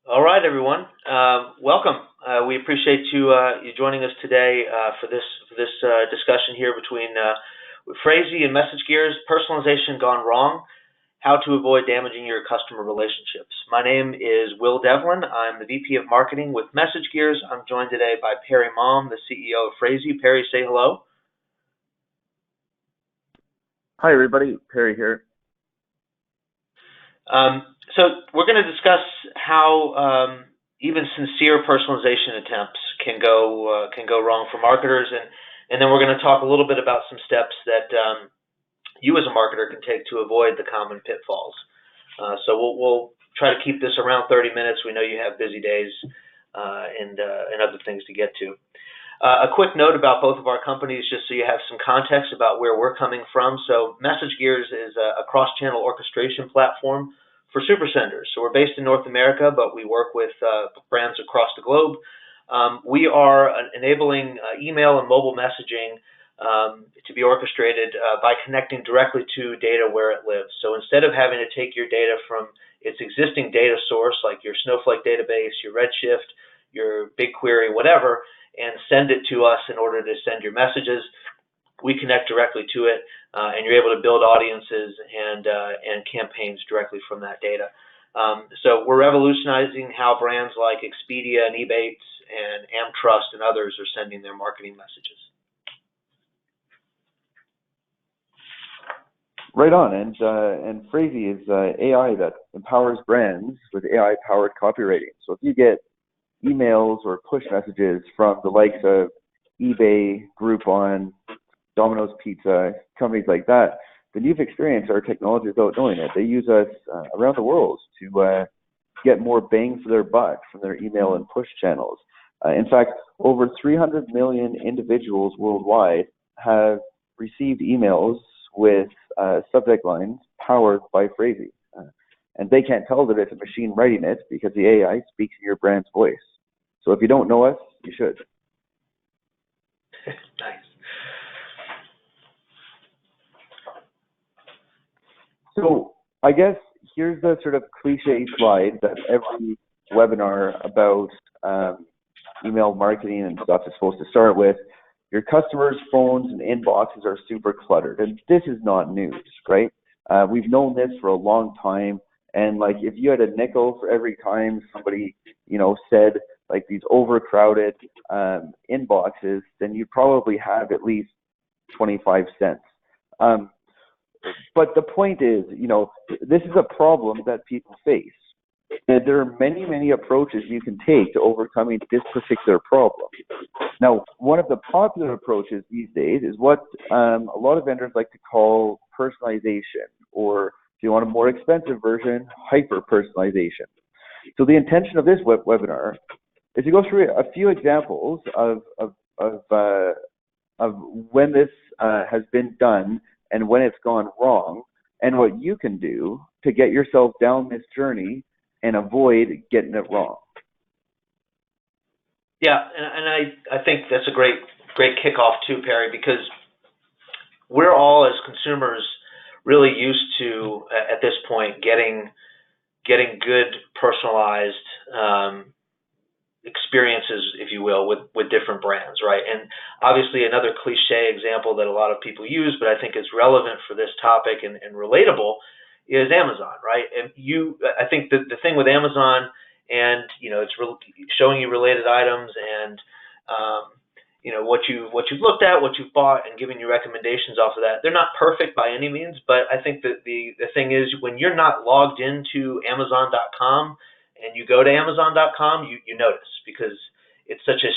All right, everyone. Welcome. We appreciate you joining us today for this discussion here between Phrasee and MessageGears. Personalization gone wrong: how to avoid damaging your customer relationships. My name is Will Devlin. I'm the VP of Marketing with MessageGears. I'm joined today by Parry Malm, the CEO of Phrasee. Parry, say hello. Hi, everybody. Parry here. So we're going to discuss how even sincere personalization attempts can go wrong for marketers, and then we're going to talk a little bit about some steps that you as a marketer can take to avoid the common pitfalls. So we'll try to keep this around 30 minutes. We know you have busy days and other things to get to. A quick note about both of our companies, just so you have some context about where we're coming from. So MessageGears is a cross-channel orchestration platform for super senders. So we're based in North America, but we work with brands across the globe. We are enabling email and mobile messaging to be orchestrated by connecting directly to data where it lives. So instead of having to take your data from its existing data source, like your Snowflake database, your Redshift, your BigQuery, whatever, and send it to us in order to send your messages, we connect directly to it, and you're able to build audiences and campaigns directly from that data. So we're revolutionizing how brands like Expedia and Ebates and AmTrust and others are sending their marketing messages. Right on, and Phrasee is AI that empowers brands with AI-powered copywriting. So if you get emails or push messages from the likes of eBay, Groupon, Domino's Pizza, companies like that, then you've experienced our technology without knowing it. They use us around the world to get more bang for their buck from their email and push channels. In fact, over 300 million individuals worldwide have received emails with subject lines powered by Phrasee. And they can't tell that it's a machine writing it because the AI speaks in your brand's voice. So if you don't know us, you should. Nice. So I guess here's the sort of cliche slide that every webinar about email marketing and stuff is supposed to start with. Your customers' phones and inboxes are super cluttered, and this is not news, right? We've known this for a long time, and like if you had a nickel for every time somebody, said like these overcrowded inboxes, then you'd probably have at least 25 cents. But the point is, this is a problem that people face. And there are many, many approaches you can take to overcoming this particular problem. Now, one of the popular approaches these days is what a lot of vendors like to call personalization, or if you want a more expensive version, hyper-personalization. So the intention of this webinar is to go through a few examples of when this has been done and when it's gone wrong, and what you can do to get yourself down this journey and avoid getting it wrong. Yeah, and I think that's a great kickoff too, Parry, because we're all as consumers really used to at this point getting good personalized experiences, if you will, with different brands, right? And obviously another cliche example that a lot of people use, but I think is relevant for this topic and relatable, is Amazon, right? And I think the thing with Amazon, and it's showing you related items and what you've looked at, what you've bought, and giving you recommendations off of that. They're not perfect by any means, but I think that the thing is, when you're not logged into Amazon.com and you go to Amazon.com, you notice, because it's such a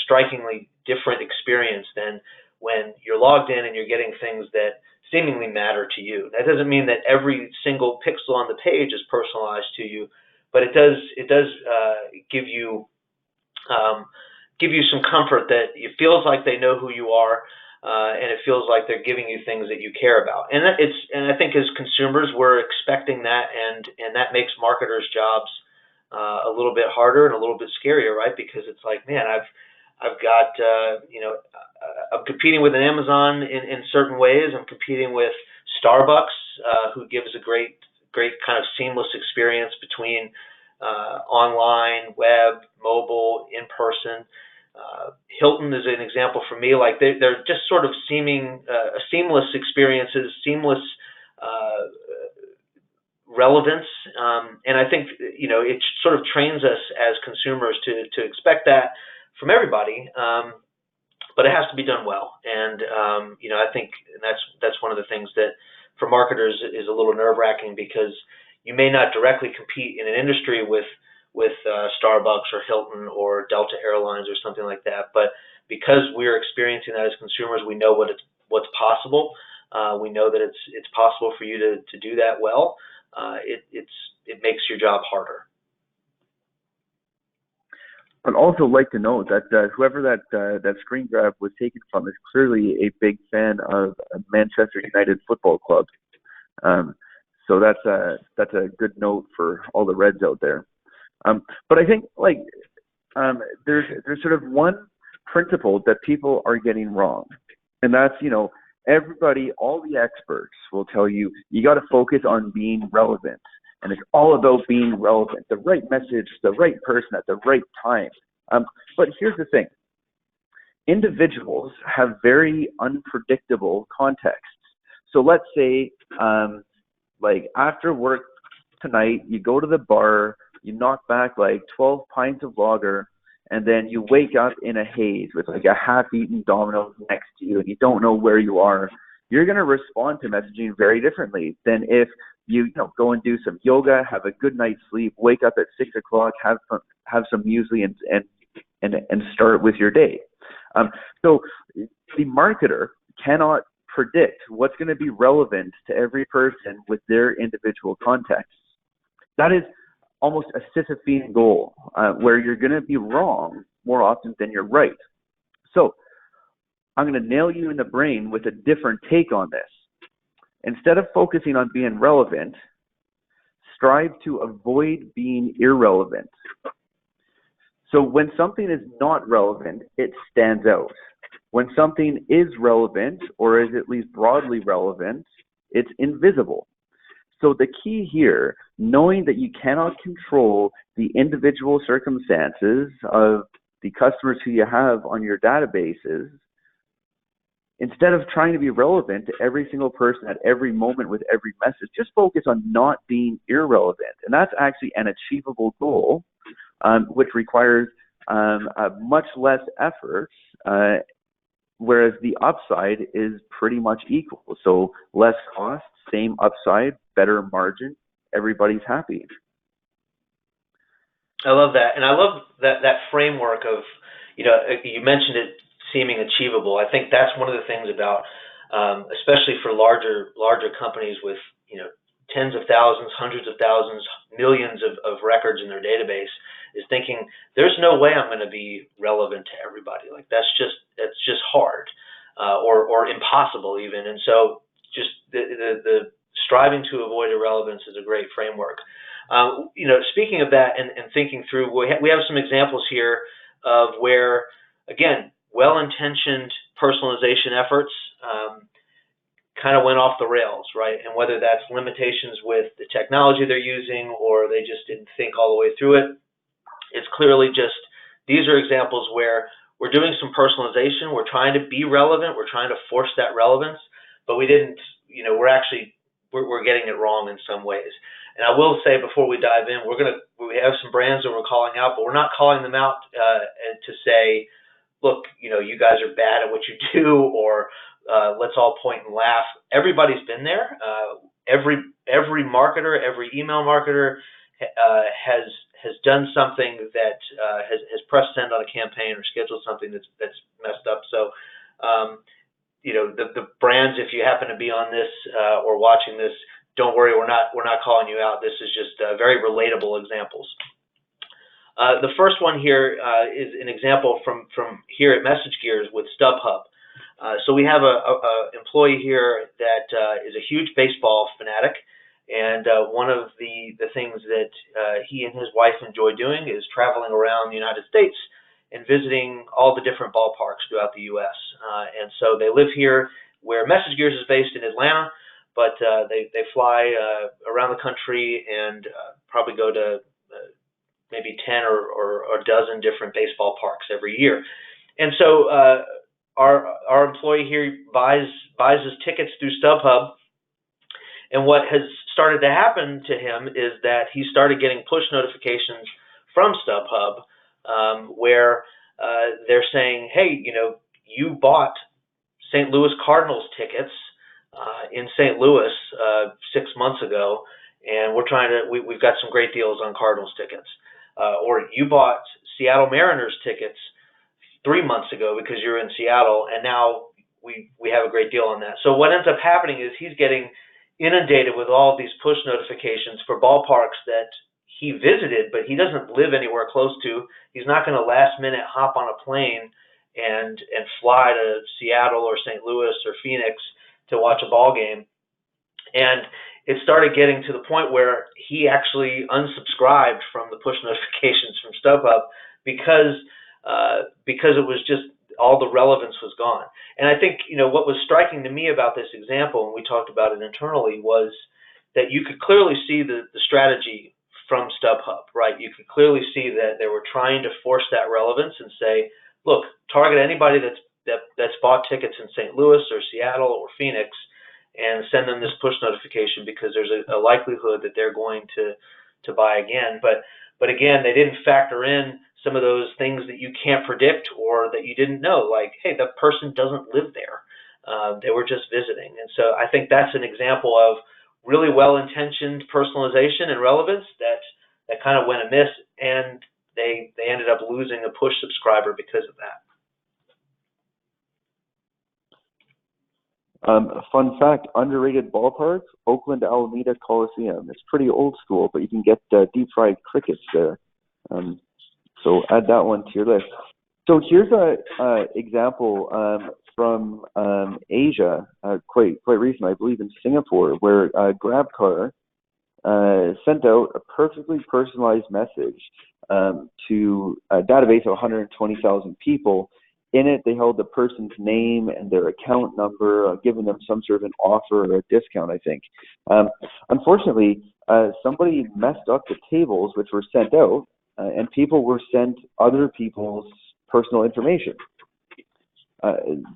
strikingly different experience than when you're logged in and you're getting things that seemingly matter to you. That doesn't mean that every single pixel on the page is personalized to you, but it does give you some comfort that it feels like they know who you are, and it feels like they're giving you things that you care about. And I think as consumers, we're expecting that, and that makes marketers' jobs a little bit harder and a little bit scarier, right? Because it's like, man, I've got I'm competing with an Amazon in certain ways. I'm competing with Starbucks, who gives a great kind of seamless experience between online, web, mobile, in person. Hilton is an example for me. Like they're just sort of seamless experiences, seamless relevance, and I think it sort of trains us as consumers to expect that from everybody. But it has to be done well, and I think that's one of the things that for marketers is a little nerve-wracking, because you may not directly compete in an industry with Starbucks or Hilton or Delta Airlines or something like that, but because we're experiencing that as consumers, we know what's possible. We know that it's possible for you to do that well. It makes your job harder. I'd also like to note that whoever that screen grab was taken from is clearly a big fan of Manchester United Football Club. So that's a good note for all the Reds out there. But I think there's sort of one principle that people are getting wrong, and that's everybody, all the experts will tell you got to focus on being relevant. And it's all about being relevant, the right message, the right person at the right time. But here's the thing. Individuals have very unpredictable contexts. So let's say, after work tonight, you go to the bar, you knock back 12 pints of lager, and then you wake up in a haze with a half-eaten Domino's next to you, and you don't know where you are. You're going to respond to messaging very differently than if you go and do some yoga, have a good night's sleep, wake up at 6 o'clock, have some muesli, and start with your day. So the marketer cannot predict what's going to be relevant to every person with their individual context. That is almost a Sisyphean goal, where you're going to be wrong more often than you're right. So I'm going to nail you in the brain with a different take on this. Instead of focusing on being relevant, strive to avoid being irrelevant. So when something is not relevant, it stands out. When something is relevant, or is at least broadly relevant, it's invisible. So the key here, knowing that you cannot control the individual circumstances of the customers who you have on your databases, instead of trying to be relevant to every single person at every moment with every message, just focus on not being irrelevant. And that's actually an achievable goal, which requires much less effort, whereas the upside is pretty much equal. So less cost, same upside, better margin, everybody's happy. I love that. And I love that framework of, you mentioned it seeming achievable. I think that's one of the things about, especially for larger companies with, tens of thousands, hundreds of thousands, millions of records in their database, is thinking there's no way I'm going to be relevant to everybody. Like that's just hard, or impossible even. And so just the striving to avoid irrelevance is a great framework. Speaking of that and thinking through, we have some examples here of where, again, well-intentioned personalization efforts kind of went off the rails, right? And whether that's limitations with the technology they're using, or they just didn't think all the way through it, it's clearly just, these are examples where we're doing some personalization, we're trying to be relevant, we're trying to force that relevance, but we didn't, we're getting it wrong in some ways. And I will say before we dive in, we have some brands that we're calling out, but we're not calling them out to say, look, you guys are bad at what you do, or let's all point and laugh. Everybody's been there. Every marketer, every email marketer has done something that has pressed send on a campaign or scheduled something that's messed up. So, the brands, if you happen to be on this or watching this, don't worry, we're not calling you out. This is just very relatable examples. The first one here is an example from here at MessageGears with StubHub. So we have a employee here that is a huge baseball fanatic, and one of the things that he and his wife enjoy doing is traveling around the United States and visiting all the different ballparks throughout the U.S. And so they live here where MessageGears is based in Atlanta, but they fly around the country and probably go to maybe 10 or a dozen different baseball parks every year. And so our employee here buys his tickets through StubHub, and what has started to happen to him is that he started getting push notifications from StubHub where they're saying, hey, you bought St. Louis Cardinals tickets in St. Louis 6 months ago, and we've got some great deals on Cardinals tickets. Or you bought Seattle Mariners tickets 3 months ago because you're in Seattle, and now we have a great deal on that. So what ends up happening is he's getting inundated with all of these push notifications for ballparks that he visited, but he doesn't live anywhere close to. He's not going to last minute hop on a plane and fly to Seattle or St. Louis or Phoenix to watch a ball game. And it started getting to the point where he actually unsubscribed from the push notifications from StubHub because it was just all the relevance was gone. And I think what was striking to me about this example, and we talked about it internally, was that you could clearly see the strategy from StubHub, right? You could clearly see that they were trying to force that relevance and say, look, target anybody that's bought tickets in St. Louis or Seattle or Phoenix, and send them this push notification because there's a likelihood that they're going to buy again. But again, they didn't factor in some of those things that you can't predict or that you didn't know, like, hey, that person doesn't live there. They were just visiting. And so I think that's an example of really well-intentioned personalization and relevance that kind of went amiss, and they ended up losing a push subscriber because of that. Fun fact, underrated ballpark, Oakland Alameda Coliseum. It's pretty old school, but you can get deep fried crickets there. So add that one to your list. So here's a example from Asia, quite recent, I believe in Singapore, where Grabcard sent out a perfectly personalized message to a database of 120,000 people. In it, they held the person's name and their account number, giving them some sort of an offer or a discount, I think. Unfortunately, somebody messed up the tables which were sent out, and people were sent other people's personal information.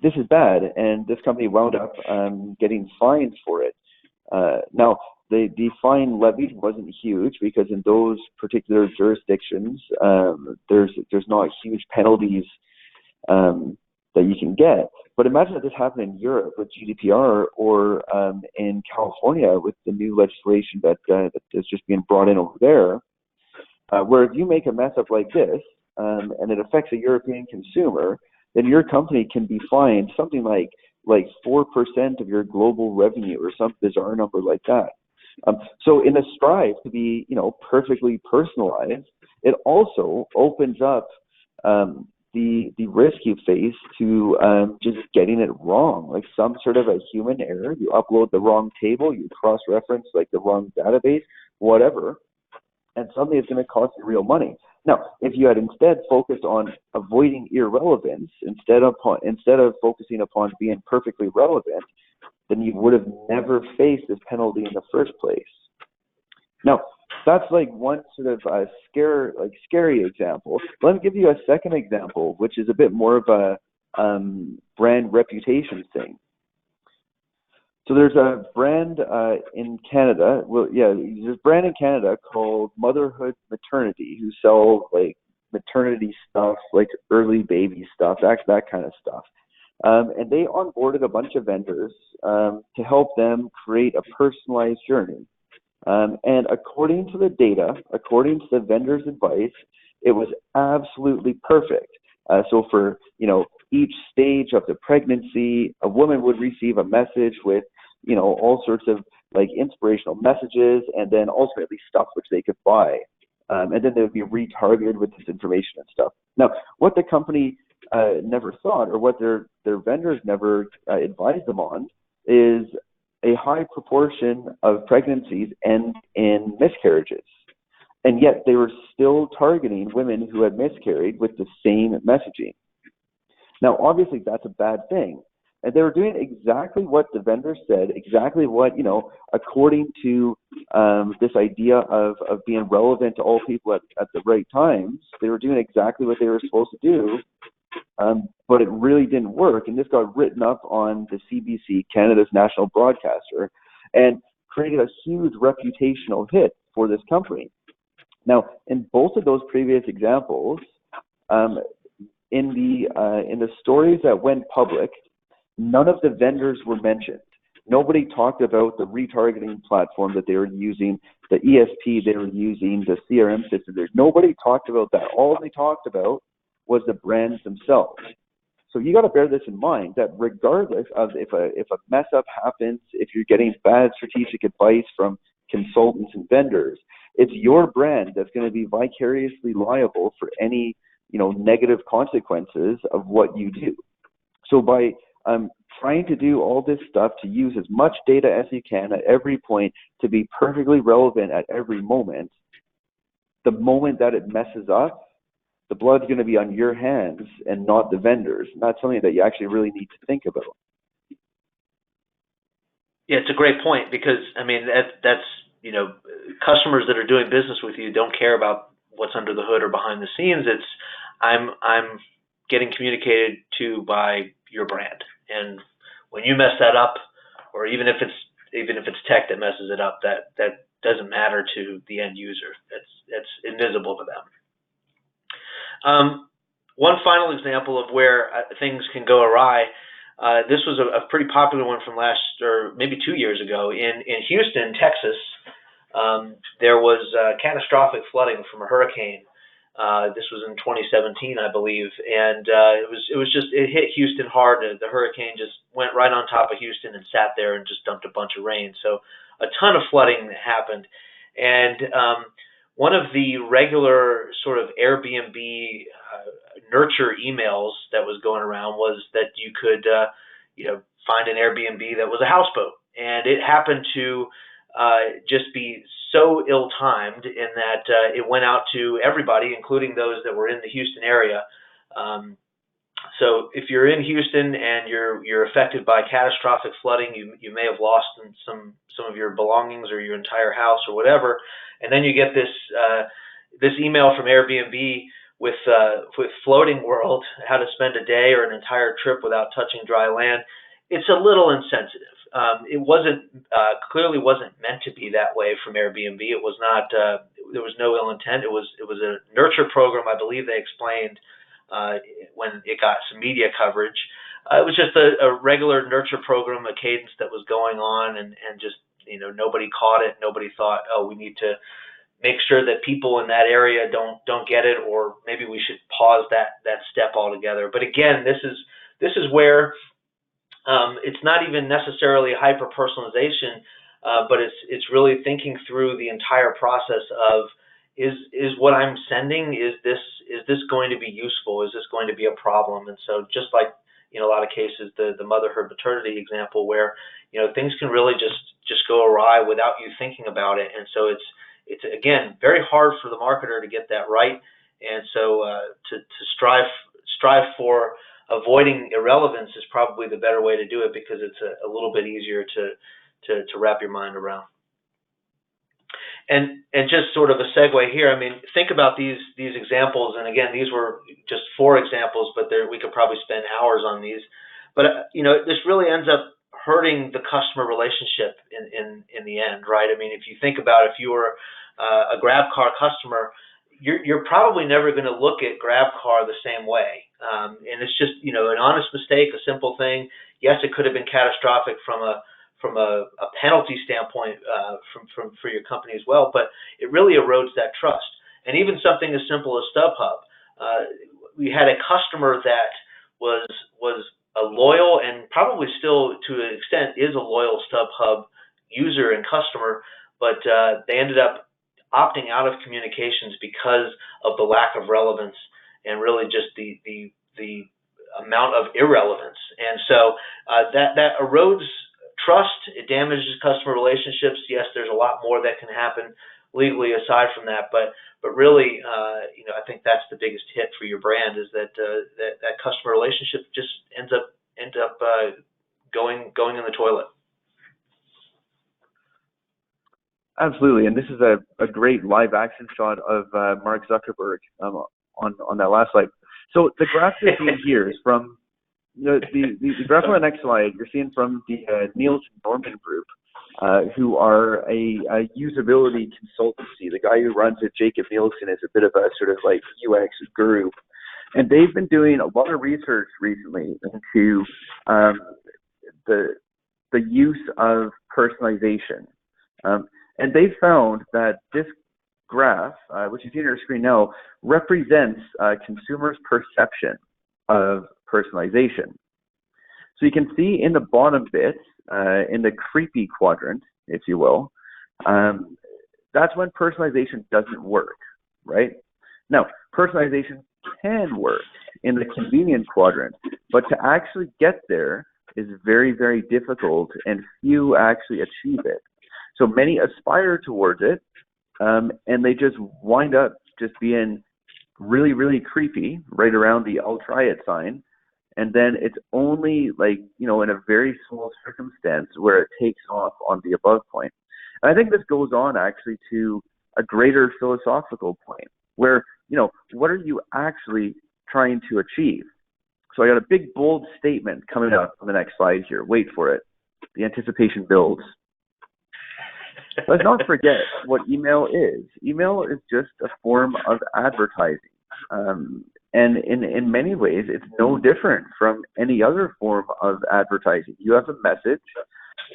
This is bad, and this company wound up getting fined for it. Now, the fine levied wasn't huge because in those particular jurisdictions, there's not huge penalties that you can get. But imagine if this happened in Europe with GDPR, or in California with the new legislation that is just being brought in over there, where if you make a mess up like this and it affects a European consumer, then your company can be fined something like 4% of your global revenue or some bizarre number like that. So in a strive to be, perfectly personalized, it also opens up the risk you face to just getting it wrong, like some sort of a human error. You upload the wrong table, you cross-reference the wrong database, whatever, and suddenly it's going to cost you real money. Now, if you had instead focused on avoiding irrelevance instead of focusing upon being perfectly relevant, then you would have never faced this penalty in the first place. Now, that's one sort of scary example. Let me give you a second example, which is a bit more of a brand reputation thing. So there's a brand in Canada. There's a brand in Canada called Motherhood Maternity, who sell maternity stuff, early baby stuff, that kind of stuff. And they onboarded a bunch of vendors to help them create a personalized journey. And according to the data, according to the vendor's advice, it was absolutely perfect. So for each stage of the pregnancy, a woman would receive a message with all sorts of inspirational messages, and then ultimately stuff which they could buy, and then they would be retargeted with this information and stuff. Now, what the company never thought, or what their vendors never advised them on, is a high proportion of pregnancies end in miscarriages. And yet they were still targeting women who had miscarried with the same messaging. Now, obviously, that's a bad thing. And they were doing exactly what the vendor said, exactly what, according to this idea of being relevant to all people at the right times. They were doing exactly what they were supposed to do, but it really didn't work. And this got written up on the CBC, Canada's national broadcaster, and created a huge reputational hit for this company. Now, in both of those previous examples, in the stories that went public, none of the vendors were mentioned. Nobody talked about the retargeting platform that they were using, the ESP they were using, the CRM system. Nobody talked about that. All they talked about was the brands themselves. So you got to bear this in mind, that regardless of if a mess up happens, if you're getting bad strategic advice from consultants and vendors, it's your brand that's going to be vicariously liable for any negative consequences of what you do. So by trying to do all this stuff to use as much data as you can at every point to be perfectly relevant at every moment, the moment that it messes up, the blood's going to be on your hands and not the vendors. And that's something that you actually really need to think about. Yeah, it's a great point, because that's customers that are doing business with you don't care about what's under the hood or behind the scenes. It's I'm getting communicated to by your brand, and when you mess that up, or even if it's tech that messes it up, that doesn't matter to the end user. It's invisible to them. One final example of where things can go awry. This was a pretty popular one from maybe 2 years ago in Houston, Texas. There was catastrophic flooding from a hurricane. This was in 2017, I believe, and it hit Houston hard. The hurricane just went right on top of Houston and sat there and just dumped a bunch of rain. So a ton of flooding happened, and one of the regular sort of Airbnb nurture emails that was going around was that you could find an Airbnb that was a houseboat, and it happened to just be so ill-timed in that it went out to everybody, including those that were in the Houston area. So if you're in Houston and you're affected by catastrophic flooding, you may have lost some of your belongings or your entire house or whatever, and then you get this email from Airbnb with Floating World, how to spend a day or an entire trip without touching dry land. It's a little insensitive. It clearly wasn't meant to be that way from Airbnb. It was not. There was no ill intent. It was a nurture program, I believe they explained when it got some media coverage. It was just a regular nurture program, a cadence that was going on, and just nobody caught it. Nobody thought, oh, we need to make sure that people in that area don't get it, or maybe we should pause that step altogether. But again, this is where it's not even necessarily hyper-personalization, but it's really thinking through the entire process of is what I'm sending, is this going to be useful? Is this going to be a problem? And so just like in a lot of cases, the Motherhood Maternity example, where things can really just go awry without you thinking about it. And so it's again very hard for the marketer to get that right. And so to strive for avoiding irrelevance is probably the better way to do it, because it's a little bit easier to wrap your mind around. And just sort of a segue here, think about these examples, and again, these were just 4 examples, but we could probably spend hours on these. But this really ends up hurting the customer relationship in the end, right? If you think about if you were a Grabcard customer, you're probably never going to look at Grabcard the same way. And it's just, an honest mistake, a simple thing. Yes, it could have been catastrophic from a penalty standpoint for your company as well, but it really erodes that trust. And even something as simple as StubHub, we had a customer that was a loyal, and probably still to an extent is a loyal StubHub user and customer, but they ended up opting out of communications because of the lack of relevance and really just the amount of irrelevance. And so that erodes trust. It damages customer relationships. Yes, there's a lot more that can happen legally aside from that, but really, I think that's the biggest hit for your brand, is that that customer relationship just ends up going in the toilet. Absolutely, and this is a great live action shot of Mark Zuckerberg on that last slide. So the graph you're seeing here is from the graph on the next slide. You're seeing from the Nielsen Norman Group, who are a usability consultancy. The guy who runs it, Jacob Nielsen, is a bit of a sort of like UX guru, and they've been doing a lot of research recently into the use of personalization. And they found that this graph, which you see on your screen now, represents consumers' perception of personalization. So you can see in the bottom bit, in the creepy quadrant, if you will, that's when personalization doesn't work, right? Now, personalization can work in the convenient quadrant, but to actually get there is very, very difficult, and few actually achieve it. So many aspire towards it, and they just wind up just being really, really creepy right around the "I'll try it" sign. And then it's only like, in a very small circumstance where it takes off on the above point. And I think this goes on actually to a greater philosophical point where, what are you actually trying to achieve? So I got a big, bold statement coming up on the next slide here. Wait for it. The anticipation builds. Let's not forget what email is. Email is just a form of advertising. And in many ways, it's no different from any other form of advertising. You have a message,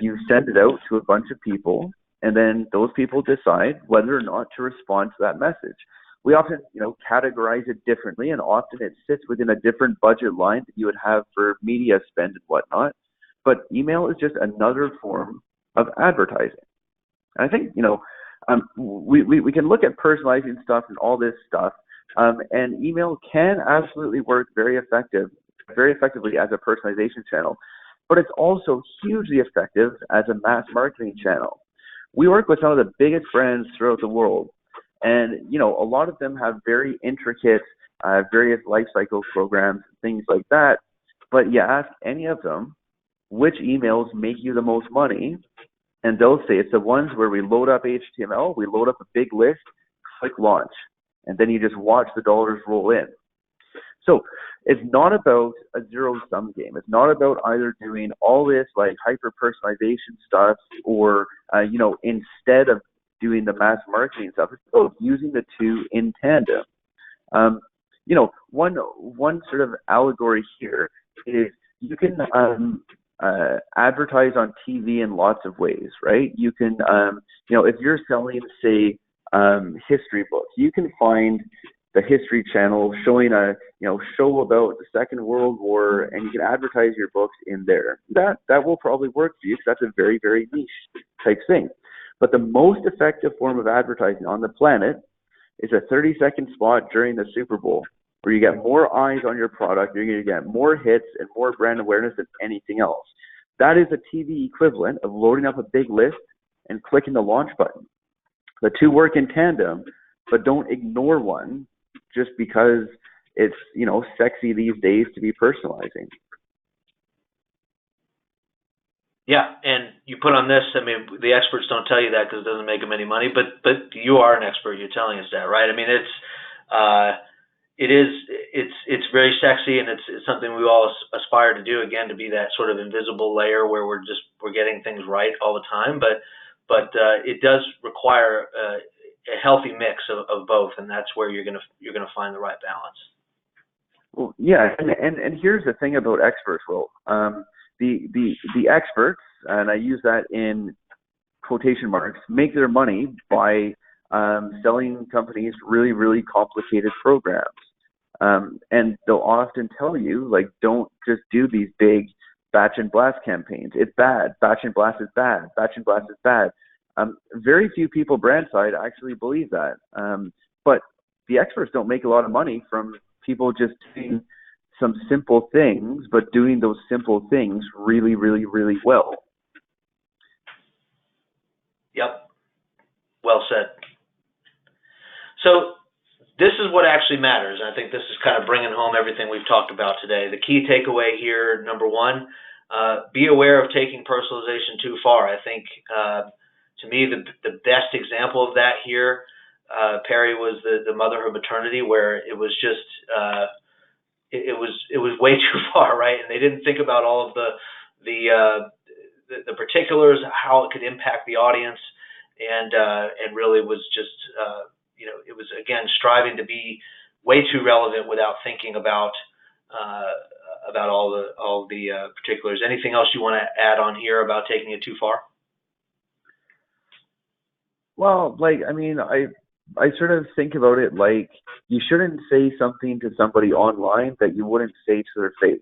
you send it out to a bunch of people, and then those people decide whether or not to respond to that message. We often, categorize it differently, and often it sits within a different budget line that you would have for media spend and whatnot. But email is just another form of advertising. And I think, we can look at personalizing stuff and all this stuff, and email can absolutely work very effectively as a personalization channel, but it's also hugely effective as a mass marketing channel. We work with some of the biggest brands throughout the world, and a lot of them have very intricate various life cycle programs, things like that. But you ask any of them which emails make you the most money, and they'll say it's the ones where we load up HTML, we load up a big list, click launch, and then you just watch the dollars roll in. So it's not about a zero-sum game. It's not about either doing all this like hyper-personalization stuff or, instead of doing the mass marketing stuff. It's about using the two in tandem. One sort of allegory here is you can advertise on TV in lots of ways, right? You can, if you're selling, say, history books, you can find the History Channel showing a show about the Second World War, and you can advertise your books in there. That will probably work for you because that's a very, very niche type thing. But the most effective form of advertising on the planet is a 30-second spot during the Super Bowl, where you get more eyes on your product, you're going to get more hits and more brand awareness than anything else. That is a TV equivalent of loading up a big list and clicking the launch button. The two work in tandem, but don't ignore one just because it's, sexy these days to be personalizing. Yeah, and you put on this, the experts don't tell you that because it doesn't make them any money, but you are an expert, you're telling us that, right? It's very sexy, and it's something we all aspire to do, again, to be that sort of invisible layer where we're getting things right all the time, but it does require a healthy mix of both, and that's where you're gonna find the right balance. Well, yeah, and here's the thing about experts, Will. The experts, and I use that in quotation marks, make their money by selling companies really, really complicated programs. And they'll often tell you, like, don't just do these big batch and blast campaigns. It's bad. Batch and blast is bad. Batch and blast is bad. Very few people brand side actually believe that. But the experts don't make a lot of money from people just doing some simple things, but doing those simple things really, really, really well. Yep. Well said. So this is what actually matters. I think this is kind of bringing home everything we've talked about today. The key takeaway here, number one, be aware of taking personalization too far. I think to me, the best example of that here, Parry, was the Motherhood Maternity, where it was just it was way too far, right? And they didn't think about all of the particulars, how it could impact the audience, and really was just it was, again, striving to be way too relevant without thinking about all the particulars. Anything else you want to add on here about taking it too far? Well, I sort of think about it like you shouldn't say something to somebody online that you wouldn't say to their face.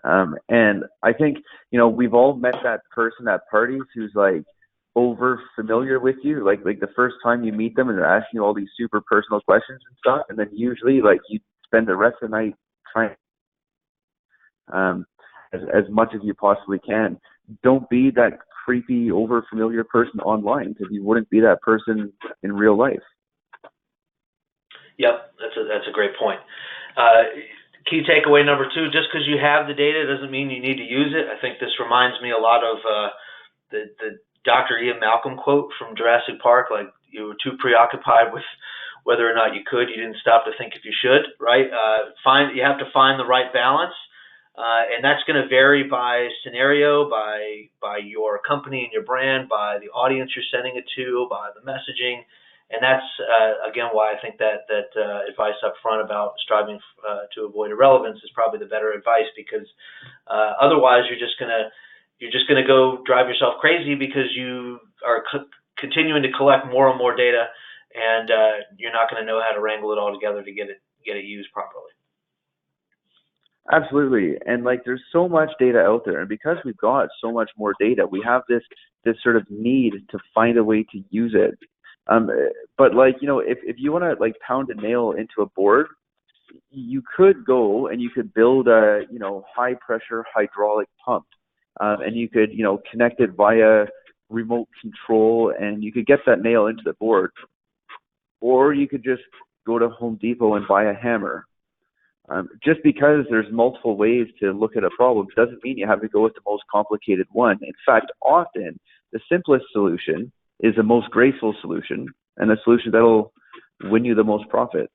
And I think, we've all met that person at parties who's like over familiar with you, like the first time you meet them and they're asking you all these super personal questions and stuff, and then usually like you spend the rest of the night trying as much as you possibly can. Don't be that creepy, over familiar person online, because you wouldn't be that person in real life. Yep, that's a great point. Key takeaway number 2: just because you have the data doesn't mean you need to use it. I think this reminds me a lot of the Dr. Ian Malcolm quote from Jurassic Park, like, you were too preoccupied with whether or not you could, you didn't stop to think if you should, right? You have to find the right balance, and that's going to vary by scenario, by your company and your brand, by the audience you're sending it to, by the messaging. And that's, again, why I think that advice up front about striving to avoid irrelevance is probably the better advice, because otherwise you're just gonna go drive yourself crazy, because you are continuing to collect more and more data, and you're not going to know how to wrangle it all together to get it used properly. Absolutely. And there's so much data out there, and because we've got so much more data, we have this sort of need to find a way to use it. But if you want to pound a nail into a board, you could go and you could build a high pressure hydraulic pump, and you could connect it via remote control, and you could get that nail into the board. Or you could just go to Home Depot and buy a hammer. Just because there's multiple ways to look at a problem doesn't mean you have to go with the most complicated one. In fact, often the simplest solution is the most graceful solution, and the solution that'll win you the most profit.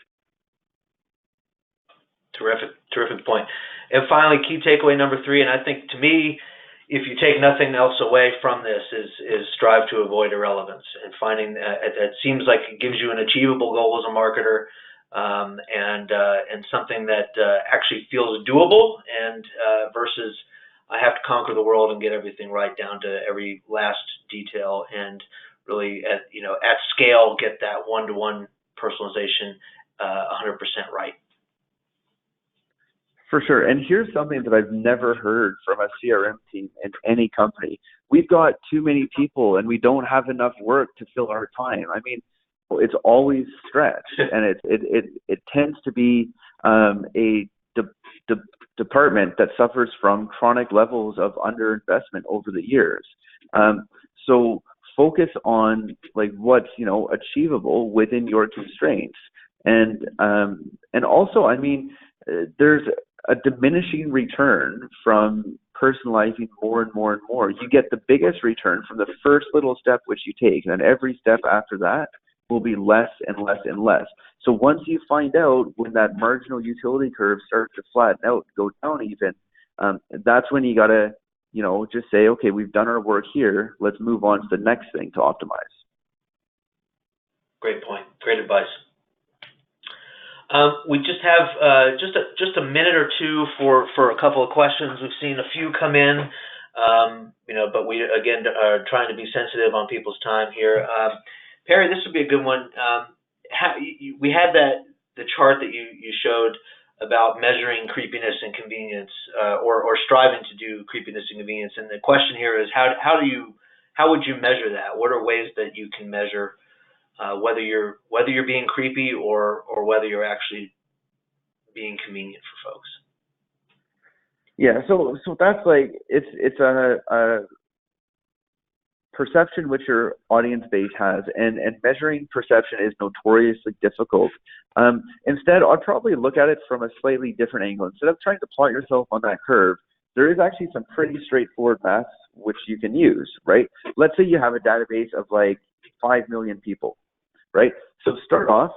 Terrific point. And finally, key takeaway number 3, and I think, to me, if you take nothing else away from this, is strive to avoid irrelevance, and finding that it seems like it gives you an achievable goal as a marketer, and something that actually feels doable, and versus I have to conquer the world and get everything right down to every last detail, and really at scale get that one-to-one personalization 100% right. For sure. And here's something that I've never heard from a CRM team in any company. We've got too many people and we don't have enough work to fill our time. I mean, it's always stretched, and it tends to be a department that suffers from chronic levels of underinvestment over the years. So focus on what's achievable within your constraints, and also, I mean, there's a diminishing return from personalizing more and more and more. You get the biggest return from the first little step which you take, and then every step after that will be less and less and less. So once you find out when that marginal utility curve starts to flatten out, go down even, that's when you got to, just say, okay, we've done our work here. Let's move on to the next thing to optimize. Great point. Great advice. We just have just a minute or two for a couple of questions. We've seen a few come in, but we again are trying to be sensitive on people's time here. Parry, this would be a good one. We had the chart that you showed about measuring creepiness and convenience, or striving to do creepiness and convenience. And the question here is, how would you measure that? What are ways that you can measure whether you're being creepy or whether you're actually being convenient for folks? Yeah, so that's it's a perception which your audience base has, and measuring perception is notoriously difficult. Instead, I'd probably look at it from a slightly different angle. Instead of trying to plot yourself on that curve, there is actually some pretty straightforward math which you can use, right? Let's say you have a database of like 5 million people, right? So start off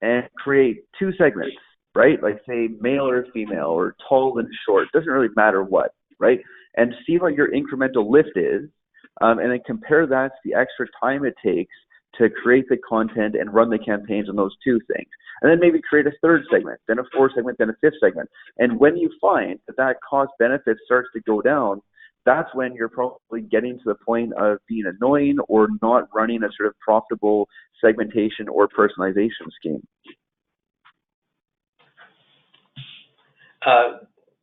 and create 2 segments, right? Like say male or female or tall and short, doesn't really matter what, right? And see what your incremental lift is, and then compare that to the extra time it takes to create the content and run the campaigns on those 2 things. And then maybe create a 3rd segment, then a 4th segment, then a 5th segment. And when you find that that cost benefit starts to go down, that's when you're probably getting to the point of being annoying or not running a sort of profitable segmentation or personalization scheme.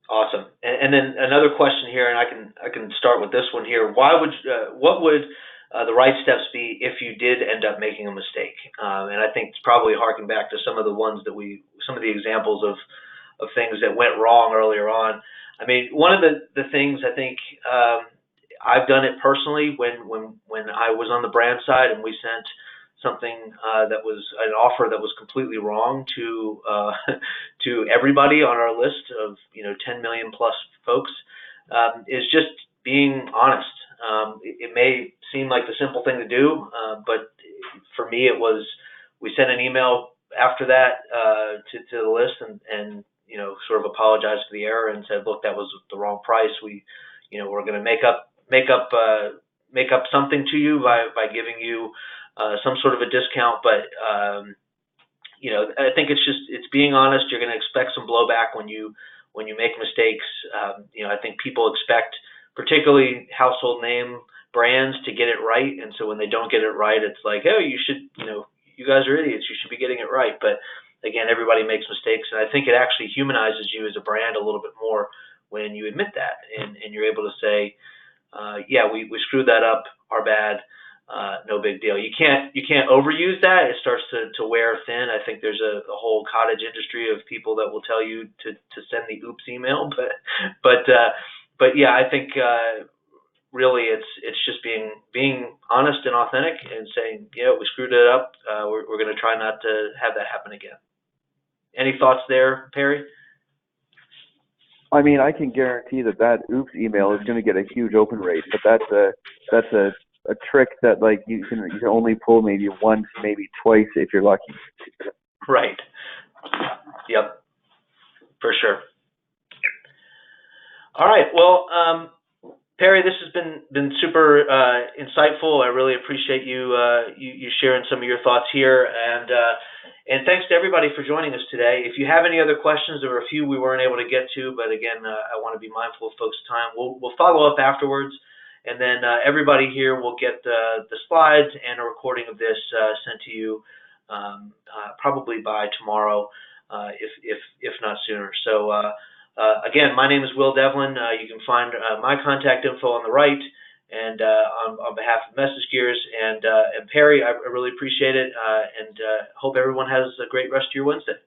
Awesome. And then another question here, and I can start with this one here. What would the right steps be if you did end up making a mistake? And I think it's probably harking back to some of the ones that some of the examples of things that went wrong earlier on. I mean, one of the things I think I've done it personally when I was on the brand side and we sent something that was an offer that was completely wrong to to everybody on our list of 10 million plus folks, is just being honest. It may seem like the simple thing to do, but for me it was, we sent an email after that to the list and sort of apologized for the error and said, look, that was the wrong price. We're going to make up something to you by giving you some sort of a discount, but I think it's being honest. You're going to expect some blowback when you make mistakes. I think people expect, particularly household name brands, to get it right, and so when they don't get it right, it's like, oh, you guys are idiots. You should be getting it right. But again, everybody makes mistakes, and I think it actually humanizes you as a brand a little bit more when you admit that and you're able to say, yeah, we screwed that up. Our bad. No big deal. You can't overuse that. It starts to wear thin. I think there's a whole cottage industry of people that will tell you to send the oops email, but yeah, I think really it's just being honest and authentic and saying, yeah, we screwed it up. We're going to try not to have that happen again. Any thoughts there, Parry? I mean, I can guarantee that oops email is going to get a huge open rate, but that's a trick that like you can only pull maybe once, maybe twice if you're lucky. Right. Yep. For sure. All right. Well, Parry, this has been super insightful. I really appreciate you sharing some of your thoughts here, and thanks to everybody for joining us today. If you have any other questions, there were a few we weren't able to get to, but again, I want to be mindful of folks' time. We'll follow up afterwards, and then everybody here will get the slides and a recording of this sent to you probably by tomorrow, if not sooner. So again, my name is Will Devlin. You can find my contact info on the right, and on behalf of MessageGears and Parry, I really appreciate it, and hope everyone has a great rest of your Wednesday.